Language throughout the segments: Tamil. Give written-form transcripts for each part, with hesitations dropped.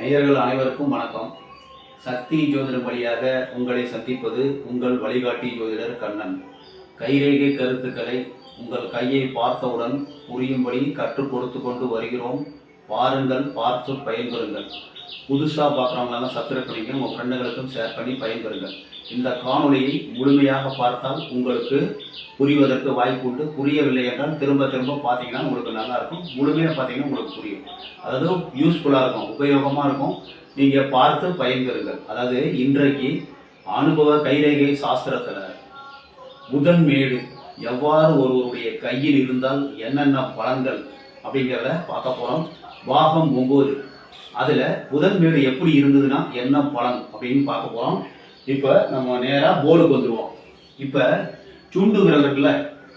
நேயர்கள் அனைவருக்கும் வணக்கம். சக்தி ஜோதிடம் வழியாக உங்களை சந்திப்பது உங்கள் வழிகாட்டி ஜோதிடர் கண்ணன். கைரேகை கருத்துக்களை உங்கள் கையை பார்த்தவுடன் புரியும்படி கற்றுக் கொடுத்து கொண்டு வருகிறோம். பாருங்கள், பார்த்து பயன்பெறுங்கள். புதுசாக பார்க்குறவங்களெல்லாம் சப்ஸ்கிரைப் பண்ணிங்க, உங்கள் ஃப்ரெண்டுகளுக்கும் ஷேர் பண்ணி பயன்பெறுங்கள். இந்த காணொலியை முழுமையாக பார்த்தால் உங்களுக்கு புரிவதற்கு வாய்ப்பு உண்டு. புரியவில்லை என்றால் திரும்ப திரும்ப பார்த்தீங்கன்னா உங்களுக்கு நல்லாயிருக்கும். முழுமையாக பார்த்தீங்கன்னா உங்களுக்கு புரியும். அதாவது யூஸ்ஃபுல்லாக இருக்கும், உபயோகமாக இருக்கும். நீங்கள் பார்த்து பயன்பெறுங்கள். அதாவது இன்றைக்கு அனுபவ கைரேகை சாஸ்திரத்தில் புதன்மேடு எவ்வாறு ஒருவருடைய கையில் இருந்தால் என்னென்ன பலன்கள் அப்படிங்கிறத பார்க்க போகிறோம். பாகம் 9 அதில் புதன்மேடு எப்படி இருந்ததுன்னா என்ன பலன் அப்படின்னு பார்க்க போகிறோம். இப்போ நம்ம நேராக போர்டுக்கு வந்துடுவோம். இப்போ சுண்டு விரல் இருக்குல்ல,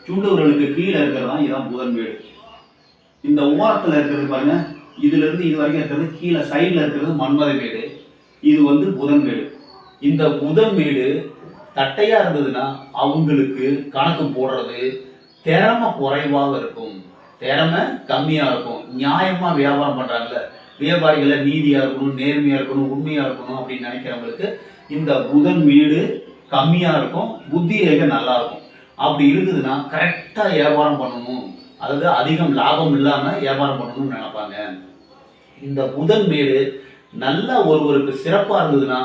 சுண்டு விரலுக்கு கீழே இருக்கிறதா இதுதான் புதன்மேடு. இந்த ஓரத்தில் இருக்கிறது பாருங்க, இதுலேருந்து இது வரைக்கும் இருக்கிறது கீழே சைடில் இருக்கிறது மன்மதமேடு. இது வந்து புதன்மேடு. இந்த புதன்மேடு தட்டையாக இருந்ததுன்னா அவங்களுக்கு கணக்கு போடுறது திறமை குறைவாக இருக்கும், திறமை கம்மியாக இருக்கும். நியாயமாக வியாபாரம் பண்ணுறாங்கல்ல, வியாபாரிகளை நீதியாக இருக்கணும், நேர்மையாக இருக்கணும், உண்மையாக இருக்கணும் அப்படின்னு நினைக்கிறவங்களுக்கு இந்த புதன்மேடு கம்மியாக இருக்கும். புத்தி ரேகை நல்லா இருக்கும். அப்படி இருக்குதுன்னா கரெக்டாக வியாபாரம் பண்ணணும், அதாவது அதிகம் லாபம் இல்லாமல் வியாபாரம் பண்ணணும்னு நினைப்பாங்க. இந்த புதன்மேடு நல்ல ஒருவருக்கு சிறப்பாக இருந்ததுன்னா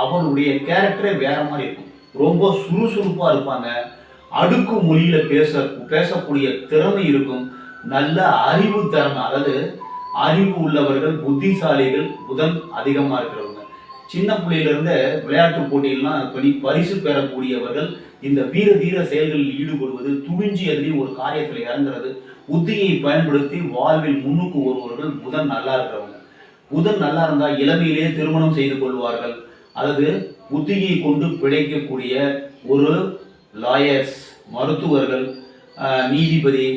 அவருடைய கேரக்டரே வேற மாதிரி இருக்கும். ரொம்ப சுறுசுறுப்பாக இருப்பாங்க. அடுக்கு மொழியில் பேசக்கூடிய திறமை இருக்கும். நல்ல அறிவு திறமை, அதாவது அறிவு உள்ளவர்கள், புத்திசாலிகள் புதன் அதிகமாக இருக்கிறவங்க. சின்ன பிள்ளையிலிருந்து விளையாட்டு போட்டிகள்லாம் பண்ணி பரிசு பெறக்கூடியவர்கள். இந்த வீர தீர செயல்களில் ஈடுபடுவது, துணிஞ்சி எதிரி ஒரு காரியத்தில் இறங்குறது, புத்தியை பயன்படுத்தி வாழ்வில் முன்னுக்கு வருபவர்கள் புதன் நல்லா இருக்கிறவங்க. புதன் நல்லா இருந்தால் இளமையிலே திருமணம் செய்து கொள்வார்கள். அதாவது புத்தியை கொண்டு பிழைக்கக்கூடிய ஒரு லாயர்ஸ், மருத்துவர்கள், நீதிபதி,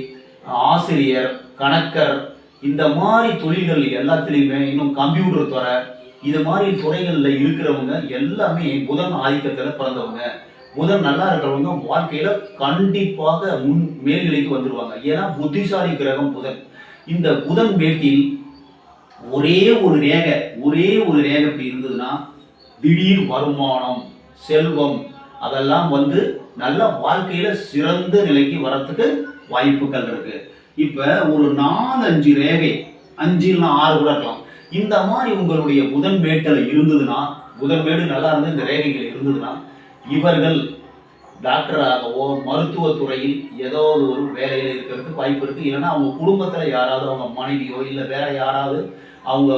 ஆசிரியர், கணக்கர், இந்த மாதிரி தொழில்கள் எல்லாத்துலேயுமே, இன்னும் கம்ப்யூட்டர் துறை, இது மாதிரி துறைகளில் இருக்கிறவங்க எல்லாமே புதன் ஆதிக்கத்தில் பிறந்தவங்க. புதன் நல்லா இருக்கிறவங்க வாழ்க்கையில கண்டிப்பாக மேல்நிலைக்கு வந்துடுவாங்க. ஏன்னா புத்திசாலி கிரகம் புதன். இந்த புதன் மேட்டில் ஒரே ஒரு ரேகை இப்படி இருந்ததுன்னா திடீர் வருமானம், செல்வம், அதெல்லாம் வந்து நல்ல வாழ்க்கையில சிறந்த நிலைக்கு வரத்துக்கு வாய்ப்புகள் இருக்கு. இப்ப ஒரு 4-5 ரேகை, 5 இல்லைன்னா 6 கூட இருக்கலாம். இந்த மாதிரி உங்களுடைய புதன் மேட்டில் இருந்ததுன்னா, புதன்மேடு நல்லா இருந்து இந்த ரேகைகள் இருந்ததுன்னா இவர்கள் டாக்டராகவோ மருத்துவத்துறையில் ஏதோ ஒரு வேலையில் இருக்கிறதுக்கு வாய்ப்பு இருக்குது. இல்லைன்னா அவங்க குடும்பத்தில் யாராவது, அவங்க மனைவியோ இல்லை வேற யாராவது அவங்க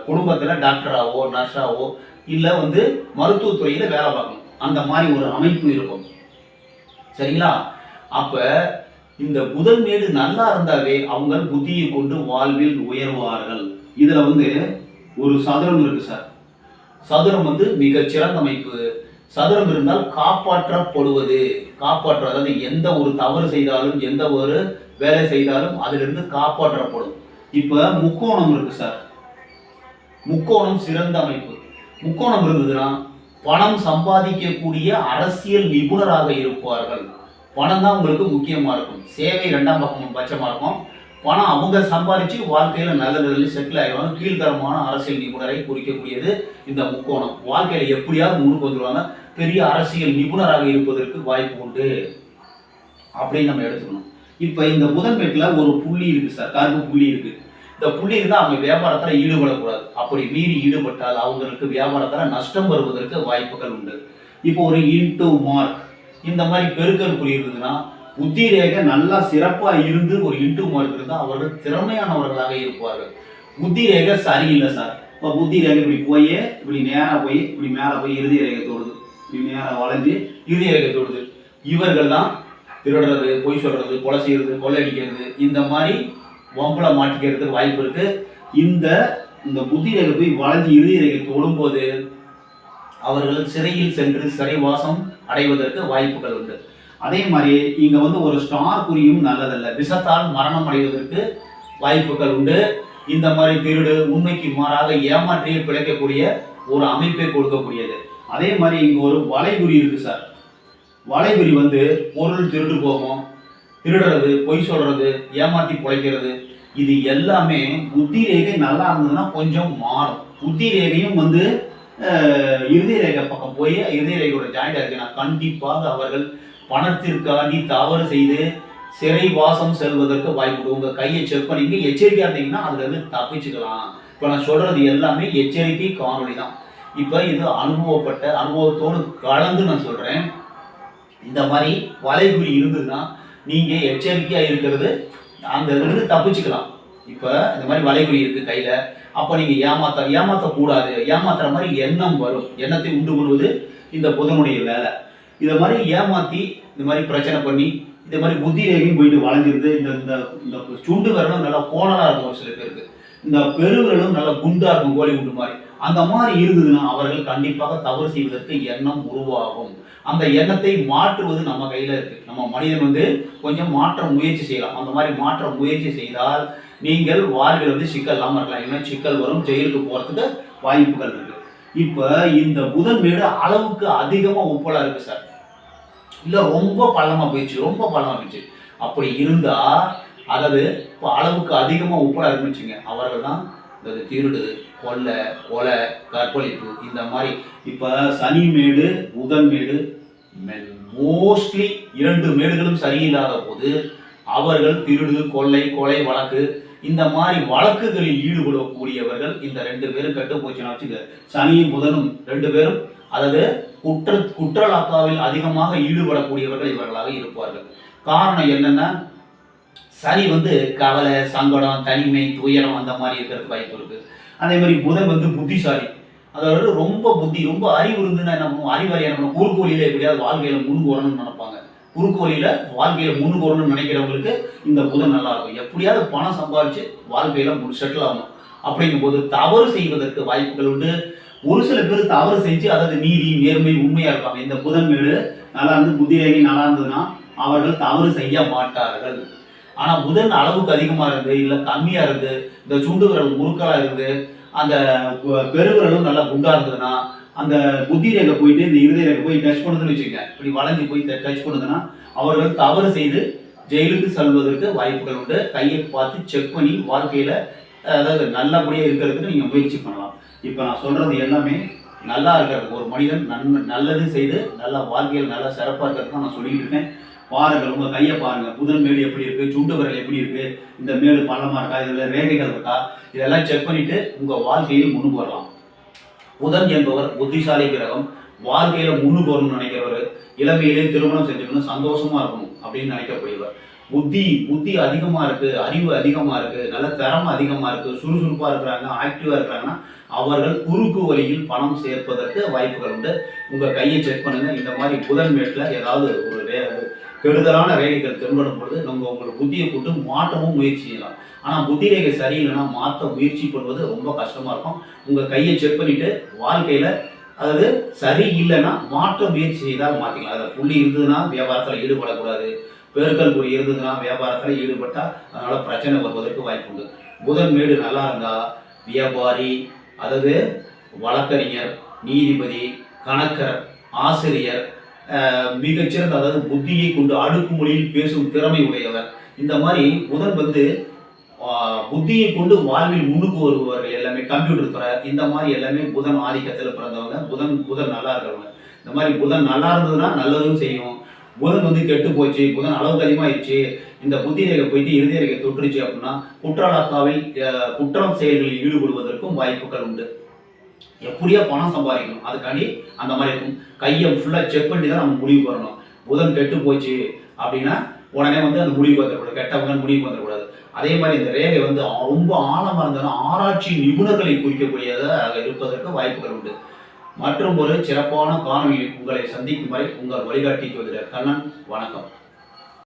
குடும்பத்தில் டாக்டராகவோ நர்ஸாவோ இல்லை வந்து மருத்துவத்துறையில் வேலை பார்க்கணும். அந்த மாதிரி ஒரு அமைப்பு இருக்கும். சரிங்களா? அப்போ இந்த புதன்மேடு நல்லா இருந்தாவே அவங்க புத்தியை கொண்டு வாழ்வில் உயர்வார்கள். இதில் வந்து ஒரு சதுரம் இருக்கு சார். சதுரம் வந்து மிக சிறந்த அமைப்பு. சதுரம் இருந்தால் காப்பாற்றப்படுவது, அதாவது எந்த ஒரு தவறு செய்தாலும், எந்த ஒரு வேலை செய்தாலும் அதிலிருந்து காப்பாற்றப்படும். இப்ப முக்கோணம் இருக்கு சார். முக்கோணம் சிறந்த அமைப்பு. முக்கோணம் இருந்ததுன்னா பணம் சம்பாதிக்கக்கூடிய அரசியல் நிபுணராக இருப்பார்கள். பணம் தான் உங்களுக்கு முக்கியமா இருக்கும். சேவை 2ஆம் பக்கம் பட்சமா இருக்கும். பணம் அவங்க சம்பாதிச்சு வாழ்க்கையில நல்ல நிலையில் செட்டில் ஆகிடுவாங்க. கீழ்த்தரமான அரசியல் நிபுணரை குறிக்கக்கூடியது இந்த முக்கோணம். வாழ்க்கையில எப்படியாவது முன்னுக்கு வந்துடுவாங்க. பெரிய அரசியல் நிபுணராக இருப்பதற்கு வாய்ப்பு உண்டு அப்படின்னு நம்ம எடுத்துக்கணும். இப்ப இந்த புதன்மேட்டில் ஒரு புள்ளி இருக்கு சார், கருப்பு புள்ளி இருக்கு. இந்த புள்ளி இருந்தால் அவங்க வியாபாரத்தில் ஈடுபடக்கூடாது. அப்படி மீறி ஈடுபட்டால் அவங்களுக்கு வியாபாரத்தில் நஷ்டம் வருவதற்கு வாய்ப்புகள் உண்டு. இப்போ ஒரு இன்டு மார்க், இந்த மாதிரி பெருக்கல் புள்ளி இருந்ததுன்னா புத்தி ரேகை நல்லா சிறப்பாக இருந்து ஒரு இன்டு மார்க் இருந்தால் அவர்கள் திறமையானவர்களாக இருப்பார்கள். புத்தி ரேகை சரியில்லை சார். இப்போ புத்தி ரேகை இப்படி நேராக போய் இப்படி மேலே போய் இறுதி ரேகை தோடுது, இப்படி நேராக வளைஞ்சு இறுதி ரேகை தோடுது. இவர்கள் தான் திருடுறது, பொய் சொல்றது, கொலை செய்யறது, கொள்ளையடிக்கிறது, இந்த மாதிரி வம்புல மாட்டிக்கிறதுக்கு வாய்ப்பு இருக்கு. இந்த புத்தி ரேகை போய் வளைஞ்சு இறுதி ரேகை தொடும்போது அவர்கள் சிறையில் சென்று சிறைவாசம் அடைவதற்கு வாய்ப்புகள் உண்டு. அதே மாதிரி இங்க வந்து ஒரு ஸ்டார் குறியும் நல்லதல்ல. விஷத்தால் மரணம் அடைவதற்கு வாய்ப்புகள் உண்டு. இந்த மாதிரி திருடு, உண்மைக்கு மாறாக ஏமாற்றியே பிழைக்கக்கூடிய ஒரு அமைப்பை கொடுக்கக்கூடியது. அதே மாதிரி இங்க ஒரு வளைகுறி இருக்கு சார். வளைகுறி வந்து பொருள் திருடு போகும், திருடுறது, பொய் சொல்றது, ஏமாற்றி பிழைக்கிறது, இது எல்லாமே புத்தி ரேகை நல்லா இருந்ததுன்னா கொஞ்சம் மாறும். புத்தி ரேகையும் வந்து இறுதி ரேகை பக்கம் போய் இறுதி ரேகையோட ஜாயிண்ட் ஆச்சுன்னா கண்டிப்பாக அவர்கள் பணத்திற்காண்டி தவறு செய்து சிறை வாசம் செல்வதற்கு வாய்ப்பு. உங்க கையை செக் பண்ணிங்க, எச்சரிக்கையா இருந்தீங்கன்னா அதுல இருந்து தப்பிச்சுக்கலாம். இப்ப நான் சொல்றது எல்லாமே எச்சரிக்கை காணொலி தான். இப்ப இது அனுபவத்தோடு கலந்து நான் சொல்றேன். இந்த மாதிரி வளைகுறி இருந்ததுன்னா நீங்க எச்சரிக்கையா இருக்கிறது அந்த இருந்து தப்பிச்சுக்கலாம். இப்ப இந்த மாதிரி வளைகுறி இருக்கு கையில, அப்ப நீங்க ஏமாத்தக்கூடாது. ஏமாத்துற மாதிரி எண்ணம் வரும். எண்ணத்தை உண்டு கொள்வது இந்த புதனுடைய வேலை. இதை மாதிரி ஏமாத்தி இந்த மாதிரி பிரச்சனை பண்ணி இந்த மாதிரி புத்தி ரேகையும் போயிட்டு வளைஞ்சிருந்து இந்த சுண்டு விரலும் நல்லா கோணலா இருக்கும். ஒரு சில பேருக்கு இந்த பெருவிரலும் நல்லா குண்டா இருக்கும், கோழி குண்டு மாதிரி. அந்த மாதிரி இருந்ததுன்னா அவர்கள் கண்டிப்பாக தவறு செய்வதற்கு எண்ணம் உருவாகும். அந்த எண்ணத்தை மாற்றுவது நம்ம கையில இருக்கு. நம்ம மனிதன் வந்து கொஞ்சம் மாற்ற முயற்சி செய்யலாம். அந்த மாதிரி மாற்ற முயற்சி செய்தால் நீங்கள் வாழ்வில் வந்து சிக்கல் இல்லாமல் இருக்கலாம். இல்லைன்னா சிக்கல் வரும், ஜெயிலுக்கு போறதுக்கு வாய்ப்புகள் இருக்கு. இப்ப இந்த புதன் வீடு அளவுக்கு அதிகமா உப்பலா இருக்கு சார், இல்ல ரொம்ப பள்ளமா போயிடுச்சு. அப்படி இருந்தா அதாவது இப்போ அளவுக்கு அதிகமா உப்பலா இருக்குன்னு வச்சுங்க, அவர்கள் தான் இந்த திருடு, கொலை, கற்பழிப்பு இந்த மாதிரி. இப்ப சனி மேடு, புதன் மேடு, மோஸ்ட்லி 2 மேடுகளும் சரியில்லாத போது அவர்கள் திருடு, கொலை வழக்கு இந்த மாதிரி வழக்குகளில் ஈடுபடக்கூடியவர்கள் இந்த 2 பேரும் கெட்டு போச்சுன்னா வச்சுக்க, சனியும் புதனும் 2 பேரும் அதாவது குற்றலாக்காவில் அதிகமாக ஈடுபடக்கூடியவர்கள் இவர்களாக இருப்பார்கள். காரணம் என்னன்னா, சனி வந்து கவலை, சங்கடம், தனிமை, துயரம் அந்த மாதிரி இருக்கிறதுக்கு வாய்ப்பு இருக்கு. அதே மாதிரி புதன் வந்து புத்திசாலி, அதாவது ரொம்ப அறிவு இருந்துன்னா என்ன பண்ணுவோம், அறிவாரி என்ன பண்ணுவோம், குறுக்கு வழியில எப்படியாவது வாழ்க்கையில முன்னுக்கு வரணும்னு நினைப்பாங்க. குறுக்கு வழியில வாழ்க்கையில முன்னுக்கு வரணும்னு நினைக்கிறவங்களுக்கு இந்த புதன் நல்லா இருக்கும். எப்படியாவது பணம் சம்பாதிச்சு வாழ்க்கையில செட்டில் ஆகணும். அப்படிங்கும் போது தவறு செய்வதற்கு வாய்ப்புகள் உண்டு. ஒரு சில பேர் தவறு செஞ்சு அதாவது நீதி, நேர்மை, உண்மையா இருப்பாங்க. இந்த புதன் வீடு நல்லா இருந்து புத்தி ரேகை நல்லா இருந்ததுன்னா அவர்கள் தவறு செய்ய மாட்டார்கள். ஆனா புதன் அளவுக்கு அதிகமா இருந்து இல்ல கம்மியா இருந்து இந்த சுண்டு விரல் முறுக்கலா இருந்து அந்த பெருவிரலும் நல்லா குண்டா இருந்ததுன்னா அந்த புத்தி ரேகை போயிட்டு இந்த இருதய ரேகை போய் டச் பண்ணுதுன்னு வச்சுக்கோங்க, இப்படி வளைஞ்சு போய் டச் பண்ணுதுன்னா அவர்கள் தவறு செய்து ஜெயிலுக்கு செல்வதற்கு வாய்ப்புகள் உண்டு. கையை பார்த்து செக் பண்ணி வாழ்க்கையில அதாவது நல்லபடியா இருக்கிறதுக்கு நீங்க முயற்சி பண்ணலாம். இப்ப நான் சொல்றது எல்லாமே நல்லா இருக்கிறது, ஒரு மனிதன் நல்லது செய்து நல்லா வாழ்க்கையில் நல்லா சிறப்பா இருக்கிறது நான் சொல்லிட்டு இருக்கேன். பாருங்கள், உங்க கையை பாருங்க, புதன் மேடு எப்படி இருக்கு, சுண்டு விரல் எப்படி இருக்கு, இந்த மேடு பள்ளமா இருக்கா, இதுல ரேகைகள் இருக்கா, இதெல்லாம் செக் பண்ணிட்டு உங்க வாழ்க்கையில் முன்னுக்கு வரலாம். புதன் என்பவர் புத்திசாலி கிரகம். வாழ்க்கையில முன்னுக்கு வரணும்னு நினைக்கிறவர், இளமையிலே திருமணம் செஞ்சுக்கணும், சந்தோஷமா இருக்கணும் அப்படின்னு நினைக்கக்கூடியவர். புத்தி அதிகமா இருக்கு, அறிவு அதிகமா இருக்கு, நல்ல திறமை அதிகமா இருக்கு, சுறுசுறுப்பா இருக்கிறாங்க, ஆக்டிவா இருக்கிறாங்கன்னா அவர்கள் குறுக்கு வழியில் பணம் சேர்ப்பதற்கு வாய்ப்புகள் உண்டு. உங்க கையை செக் பண்ணுங்க. இந்த மாதிரி புதன் மேட்ல ஏதாவது ஒரு கெடுதலான ரேகைகள் தென்படும் பொழுது உங்களோட புத்தியை போட்டு மாற்றவும் முயற்சி செய்யலாம். ஆனா புத்தி ரேகை சரியில்லைன்னா மாற்ற முயற்சி பண்ணுவது ரொம்ப கஷ்டமா இருக்கும். உங்க கையை செக் பண்ணிட்டு வாழ்க்கையில அதாவது சரி இல்லைன்னா மாற்ற முயற்சி செய்தால் மாற்றிக்கலாம். அதில் புள்ளி இருந்ததுன்னா வியாபாரத்தில் ஈடுபடக்கூடாது, பெருக்கல் குறி இருந்ததுன்னா வியாபாரத்தில் ஈடுபட்டால் அதனால பிரச்சனை வருவதற்கு வாய்ப்பு உண்டு. புதன் மேடு நல்லா இருந்தா வியாபாரி, அதாவது வழக்கறிஞர், நீதிபதி, கணக்கர், ஆசிரியர், மிகச்சிறந்த அதாவது புத்தியை கொண்டு அடுக்குமொழியில் பேசும் திறமை உடையவர். இந்த மாதிரி புதன் வந்து புத்தியை கொண்டு வாழ்வில் முன்னுக்கு வருபவர்கள் எல்லாமே, கம்ப்யூட்டர் துறை இந்த மாதிரி எல்லாமே புதன் ஆதிக்கத்தில் பிறந்தவங்க. புதன் நல்லா இருக்கிறவங்க. இந்த மாதிரி புதன் நல்லா இருந்ததுன்னா நல்லதும் செய்யும். புதன் வந்து கெட்டு போச்சு, புதன் அளவுக்கு அதிகமாகிடுச்சு, இந்த புத்தி ரேகை போயிட்டு இறுதி ரேகை தொற்றுச்சு அப்படின்னா குற்றலாக்காவில் குற்றம் செயல்களில் ஈடுபடுவதற்கும் வாய்ப்புகள் உண்டு. எப்படியா பணம் சம்பாதிக்கணும், அதுக்காண்டி அந்த மாதிரி இருக்கும். கையை ஃபுல்லாக செக் பண்ணி தான் நம்ம முடிவுக்கு வரணும். புதன் கெட்டு போச்சு அப்படின்னா உடனே வந்து அந்த முடிவுக்கு வந்துடக்கூடாது, கெட்டவங்க முடிவுக்கு வந்துடக்கூடாது. அதே மாதிரி இந்த ரேகை வந்து ரொம்ப ஆழமாக இருந்ததுன்னா ஆராய்ச்சி நிபுணர்களை குறிக்கக்கூடியதாக இருப்பதற்கு வாய்ப்புகள் உண்டு. மற்றும் ஒரு சிறப்பான காணொலியில் உங்களை சந்திக்கும் வரை உங்கள் வழிகாட்டி ஜோதிடர் கண்ணன். வணக்கம்.